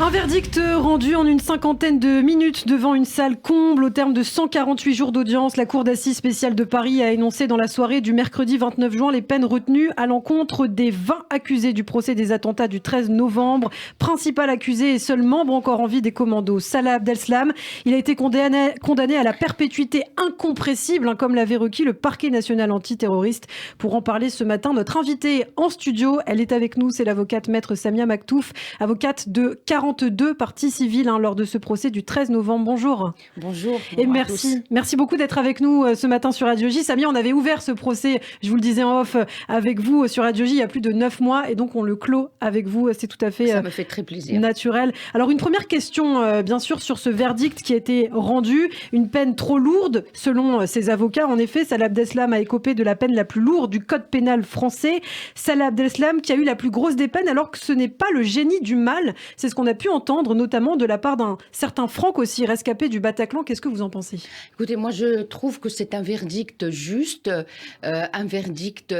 Un verdict rendu en une cinquantaine de minutes devant une salle comble. Au terme de 148 jours d'audience, la Cour d'assises spéciale de Paris a énoncé dans la soirée du mercredi 29 juin les peines retenues à l'encontre des 20 accusés du procès des attentats du 13 novembre. Principal accusé et seul membre encore en vie des commandos, Salah Abdeslam. Il a été condamné à la perpétuité incompressible, comme l'avait requis le parquet national antiterroriste. Pour en parler ce matin, notre invitée en studio, elle est avec nous, c'est l'avocate maître Samia Maktouf, avocate de 42 parties civiles lors de ce procès du 13 novembre. Bonjour. Bonjour. Et merci beaucoup d'être avec nous ce matin sur Radio J. Samia, on avait ouvert ce procès, je vous le disais en off, avec vous sur Radio J il y a plus de 9 mois et donc on le clôt avec vous. C'est tout à fait ça me fait très plaisir. Naturel. Alors une première question bien sûr sur ce verdict qui a été rendu. Une peine trop lourde selon ses avocats. En effet, Salah Abdeslam a écopé de la peine la plus lourde du code pénal français. Salah Abdeslam qui a eu la plus grosse des peines alors que ce n'est pas le génie du mal. C'est ce qu'on a pu entendre, notamment de la part d'un certain Franck aussi, rescapé du Bataclan. Qu'est-ce que vous en pensez ? Écoutez, moi je trouve que c'est un verdict juste, un verdict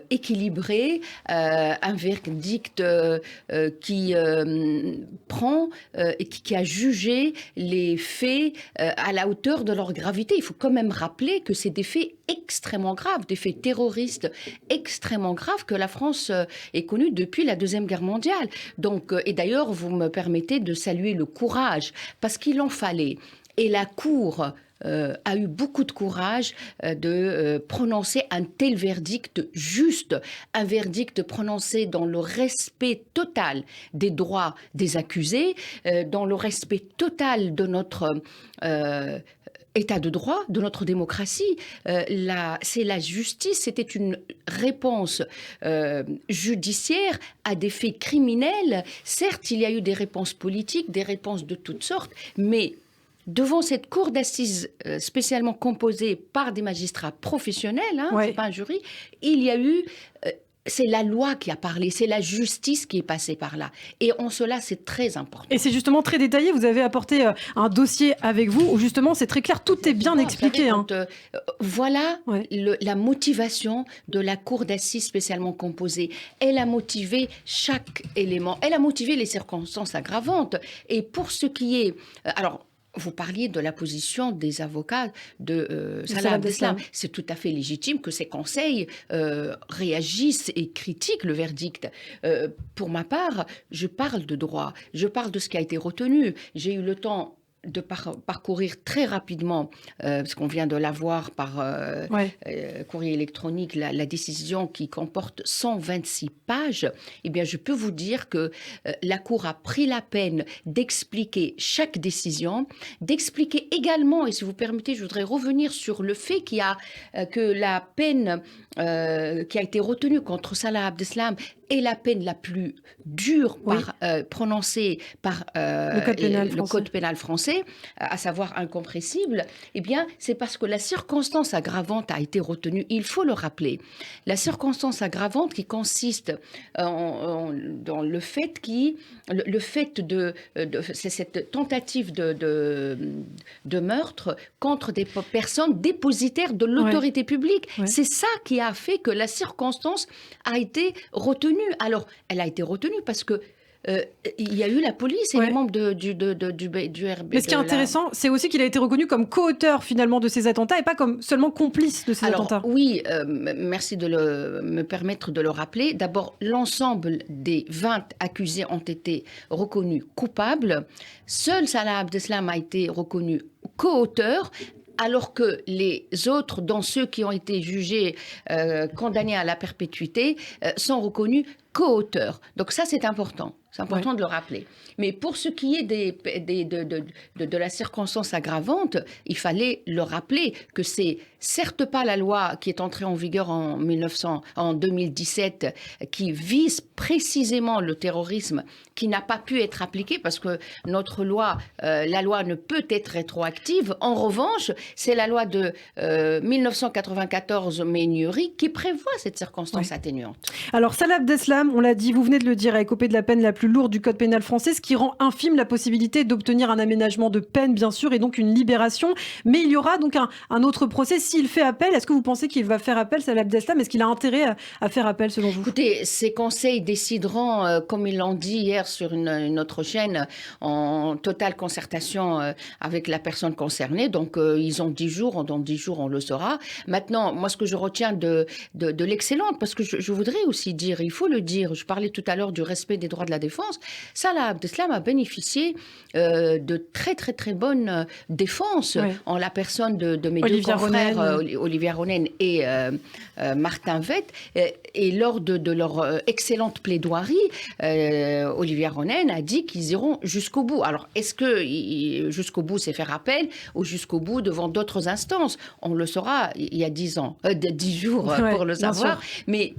équilibré, un verdict qui prend et qui a jugé les faits à la hauteur de leur gravité. Il faut quand même rappeler que c'est des faits extrêmement graves, des faits terroristes extrêmement graves que la France est connue depuis la Deuxième Guerre mondiale. Donc, et d'ailleurs, vous me permettez de saluer le courage, parce qu'il en fallait. Et la Cour a eu beaucoup de courage de prononcer un tel verdict juste, un verdict prononcé dans le respect total des droits des accusés, dans le respect total de notre État de droit, de notre démocratie. C'est la justice, c'était une réponse judiciaire à des faits criminels. Certes, il y a eu des réponses politiques, des réponses de toutes sortes, mais devant cette cour d'assises spécialement composée par des magistrats professionnels, c'est pas un jury, il y a eu... c'est la loi qui a parlé, c'est la justice qui est passée par là. Et en cela, c'est très important. Et c'est justement très détaillé. Vous avez apporté un dossier avec vous où justement c'est très clair, tout est bien expliqué. Voilà la motivation de la cour d'assises spécialement composée. Elle a motivé chaque élément. Elle a motivé les circonstances aggravantes. Et pour ce qui est... alors, vous parliez de la position des avocats de Salah Abdeslam. C'est tout à fait légitime que ces conseils réagissent et critiquent le verdict. Pour ma part, je parle de droit, je parle de ce qui a été retenu. J'ai eu le temps de parcourir très rapidement, parce qu'on vient de l'avoir par courrier électronique, la décision qui comporte 126 pages, eh bien, je peux vous dire que la Cour a pris la peine d'expliquer chaque décision, d'expliquer également, et si vous permettez, je voudrais revenir sur le fait que la peine qui a été retenue contre Salah Abdeslam est la peine la plus dure prononcée par le Code pénal français, à savoir incompressible, eh bien, c'est parce que la circonstance aggravante a été retenue. Il faut le rappeler. La circonstance aggravante qui consiste dans le fait c'est cette tentative de meurtre contre des personnes dépositaires de l'autorité publique. C'est ça qui a fait que la circonstance a été retenue. Alors, elle a été retenue parce que il y a eu la police et les membres du RB. Mais ce qui est intéressant, c'est aussi qu'il a été reconnu comme co-auteur finalement de ces attentats et pas comme seulement complice de ces attentats. Oui, merci de me permettre de le rappeler. D'abord, l'ensemble des 20 accusés ont été reconnus coupables. Seul Salah Abdeslam a été reconnu co-auteur, alors que les autres, dont ceux qui ont été jugés, condamnés à la perpétuité, sont reconnus co-auteurs. Donc ça, c'est important. C'est important de le rappeler. Mais pour ce qui est de la circonstance aggravante, il fallait le rappeler que c'est certes pas la loi qui est entrée en vigueur en 2017 qui vise précisément le terrorisme, qui n'a pas pu être appliquée parce que notre loi, la loi ne peut être rétroactive. En revanche, c'est la loi de 1994 Ménurie qui prévoit cette circonstance atténuante. Alors Salah Abdeslam, on l'a dit, vous venez de le dire, a écopé de la peine la plus lourde du code pénal français, ce qui rend infime la possibilité d'obtenir un aménagement de peine, bien sûr, et donc une libération. Mais il y aura donc un autre procès. S'il fait appel, est-ce que vous pensez qu'il va faire appel, Salah Abdeslam ? Est-ce qu'il a intérêt à faire appel, selon vous ? Écoutez, ces conseils décideront, comme ils l'ont dit hier sur une autre chaîne en totale concertation avec la personne concernée. Donc, ils ont 10 jours. Dans 10 jours, on le saura. Maintenant, moi, ce que je retiens de l'excellente, parce que je voudrais aussi dire, il faut le dire, je parlais tout à l'heure du respect des droits de la défense. Salah Abdeslam a bénéficié de très, très, très bonnes défenses en la personne de mes deux confrères, Olivia Ronen et Martin Vett. Et lors de leur excellente plaidoirie, Olivia Ronen a dit qu'ils iront jusqu'au bout. Alors, est-ce que jusqu'au bout, c'est faire appel ou jusqu'au bout devant d'autres instances? On le saura il y a 10 jours pour le savoir. Mais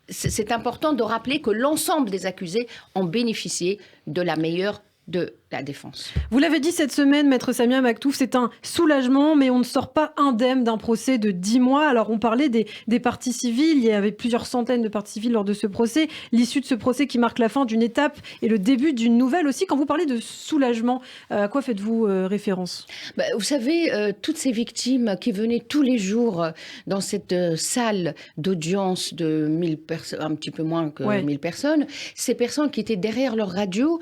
c'est important de rappeler que l'ensemble des accusés ont bénéficié de la meilleure de la défense. Vous l'avez dit cette semaine, Maître Samia Maktouf, c'est un soulagement, mais on ne sort pas indemne d'un procès de 10 mois. Alors on parlait des parties civiles, il y avait plusieurs centaines de parties civiles lors de ce procès. L'issue de ce procès qui marque la fin d'une étape et le début d'une nouvelle aussi. Quand vous parlez de soulagement, à quoi faites-vous référence? Vous savez, toutes ces victimes qui venaient tous les jours dans cette salle d'audience de 1000 personnes, un petit peu moins que 1000 personnes, ces personnes qui étaient derrière leur radio,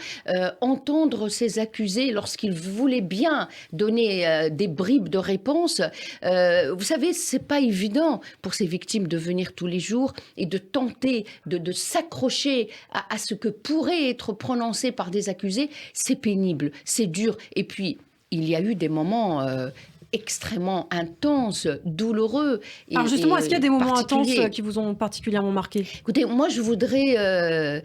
entendre ces accusés lorsqu'ils voulaient bien donner des bribes de réponse. Vous savez, c'est pas évident pour ces victimes de venir tous les jours et de tenter de s'accrocher à ce que pourrait être prononcé par des accusés. C'est pénible, c'est dur. Et puis, il y a eu des moments extrêmement intenses, douloureux. Alors justement, est-ce qu'il y a des moments intenses qui vous ont particulièrement marqué? Écoutez, moi je voudrais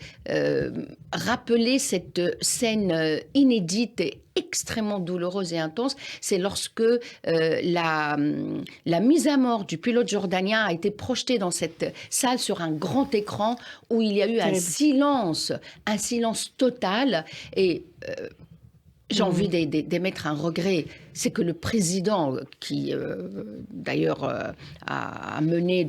rappeler cette scène inédite et extrêmement douloureuse et intense. C'est lorsque la mise à mort du pilote jordanien a été projetée dans cette salle sur un grand écran où il y a eu un silence total et... j'ai envie d'émettre un regret, c'est que le président, qui d'ailleurs a mené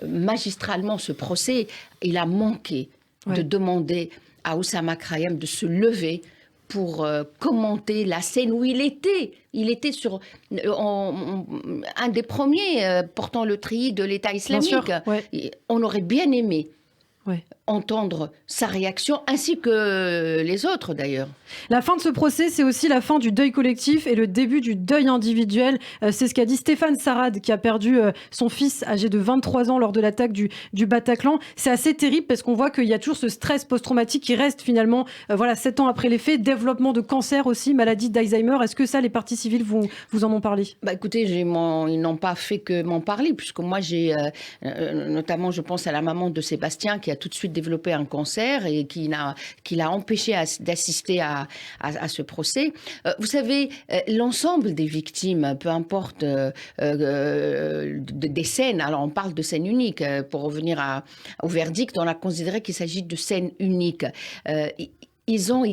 magistralement ce procès, il a manqué de demander à Oussama Krayem de se lever pour commenter la scène où il était. Il était sur un des premiers portant le treillis de l'État islamique. On aurait bien aimé entendre sa réaction, ainsi que les autres d'ailleurs. La fin de ce procès, c'est aussi la fin du deuil collectif et le début du deuil individuel. C'est ce qu'a dit Stéphane Sarad, qui a perdu son fils âgé de 23 ans lors de l'attaque du Bataclan. C'est assez terrible parce qu'on voit qu'il y a toujours ce stress post-traumatique qui reste finalement, 7 ans après les faits. Développement de cancer aussi, maladie d'Alzheimer. Est-ce que ça, les parties civiles, vous en ont parlé? Écoutez, ils n'ont pas fait que m'en parler, puisque moi j'ai, notamment je pense à la maman de Sébastien, qui a tout de suite développé un cancer et qui l'a empêché d'assister à ce procès. Vous savez, l'ensemble des victimes, peu importe des scènes, alors on parle de scènes uniques, pour revenir au verdict, on a considéré qu'il s'agit de scènes uniques. Ils ont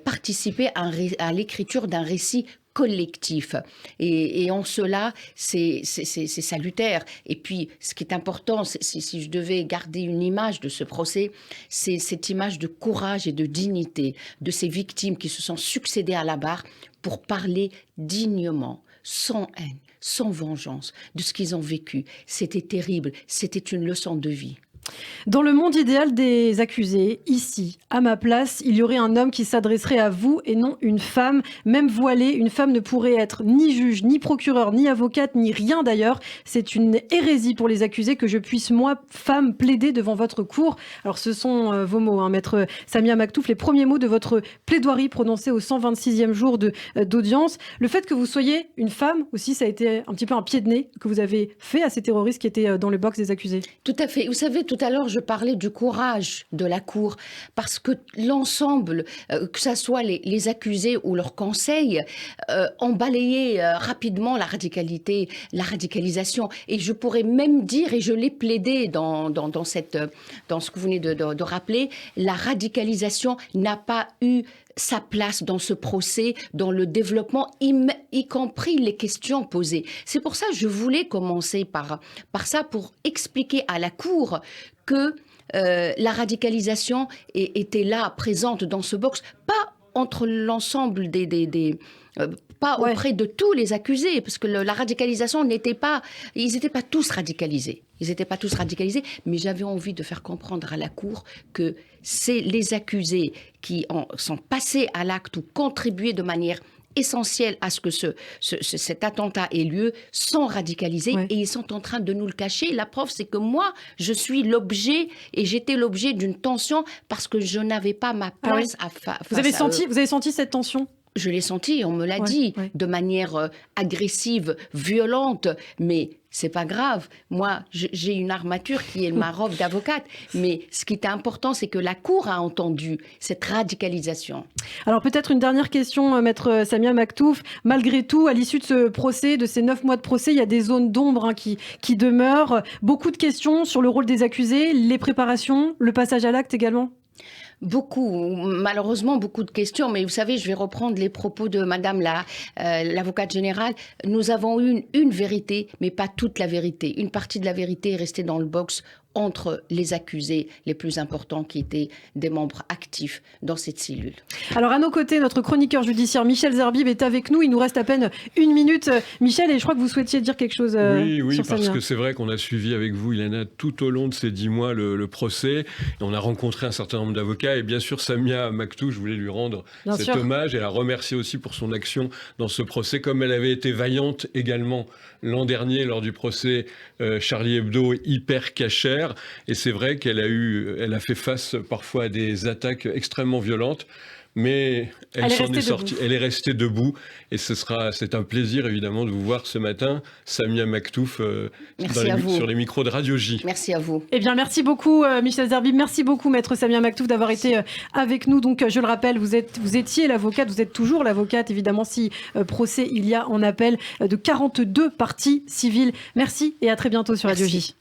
participé à l'écriture d'un récit collectif. Et en cela, c'est salutaire. Et puis, ce qui est important, si je devais garder une image de ce procès, c'est cette image de courage et de dignité de ces victimes qui se sont succédées à la barre pour parler dignement, sans haine, sans vengeance, de ce qu'ils ont vécu. C'était terrible, c'était une leçon de vie. Dans le monde idéal des accusés, ici, à ma place, il y aurait un homme qui s'adresserait à vous et non une femme. Même voilée, une femme ne pourrait être ni juge, ni procureur, ni avocate, ni rien d'ailleurs. C'est une hérésie pour les accusés que je puisse, moi, femme, plaider devant votre cour. Alors ce sont vos mots, Maître Samia Maktouf, les premiers mots de votre plaidoirie prononcée au 126e jour d'audience. Le fait que vous soyez une femme aussi, ça a été un petit peu un pied de nez que vous avez fait à ces terroristes qui étaient dans le box des accusés. Tout à fait. Vous savez, tout à l'heure, je parlais du courage de la Cour, parce que l'ensemble, que ce soit les accusés ou leurs conseils, ont balayé rapidement la radicalisation. Et je pourrais même dire, et je l'ai plaidé dans ce que vous venez de rappeler, la radicalisation n'a pas eu sa place dans ce procès, dans le développement, y compris les questions posées. C'est pour ça que je voulais commencer par ça, pour expliquer à la Cour que la radicalisation était là, présente dans ce box, pas entre l'ensemble pas auprès de tous les accusés, parce que la radicalisation ils n'étaient pas tous radicalisés. Ils n'étaient pas tous radicalisés, mais j'avais envie de faire comprendre à la Cour que c'est les accusés qui sont passés à l'acte ou contribué de manière essentielle à ce que cet attentat ait lieu, sont radicalisés et ils sont en train de nous le cacher. La preuve, c'est que moi, je suis l'objet et j'étais l'objet d'une tension parce que je n'avais pas ma place Vous avez senti cette tension ? Je l'ai senti, on me l'a dit, de manière agressive, violente, mais c'est pas grave. Moi, j'ai une armature qui est ma robe d'avocate, mais ce qui était important, c'est que la Cour a entendu cette radicalisation. Alors peut-être une dernière question, Maître Samia Maktouf. Malgré tout, à l'issue de ce procès, de ces 9 mois de procès, il y a des zones d'ombre qui demeurent. Beaucoup de questions sur le rôle des accusés, les préparations, le passage à l'acte également. Malheureusement, beaucoup de questions, mais vous savez, je vais reprendre les propos de Madame l'avocate générale. Nous avons eu une vérité, mais pas toute la vérité. Une partie de la vérité est restée dans le box entre les accusés les plus importants qui étaient des membres actifs dans cette cellule. Alors à nos côtés, notre chroniqueur judiciaire Michel Zerbib est avec nous. Il nous reste à peine 1 minute. Michel, et je crois que vous souhaitiez dire quelque chose Oui, sur parce Samia. que c'est vrai qu'on a suivi avec vous, Ilana, tout au long de ces 10 mois le procès. Et on a rencontré un certain nombre d'avocats. Et bien sûr, Samia Maktouf, je voulais lui rendre cet hommage et la remercier aussi pour son action dans ce procès, comme elle avait été vaillante également l'an dernier lors du procès Charlie Hebdo Hyper Cacher. Et c'est vrai qu'elle a fait face parfois à des attaques extrêmement violentes, mais elle s'en est sortie. Elle est restée debout. Et c'est un plaisir évidemment de vous voir ce matin, Samia Maktouf, sur les micros de Radio J. Merci à vous. Eh bien, merci beaucoup Michel Zerbib. Merci beaucoup Maître Samia Maktouf d'avoir été avec nous. Donc, je le rappelle, vous étiez l'avocate, vous êtes toujours l'avocate, évidemment, si procès il y a en appel de 42 parties civiles. Merci et à très bientôt sur Radio J.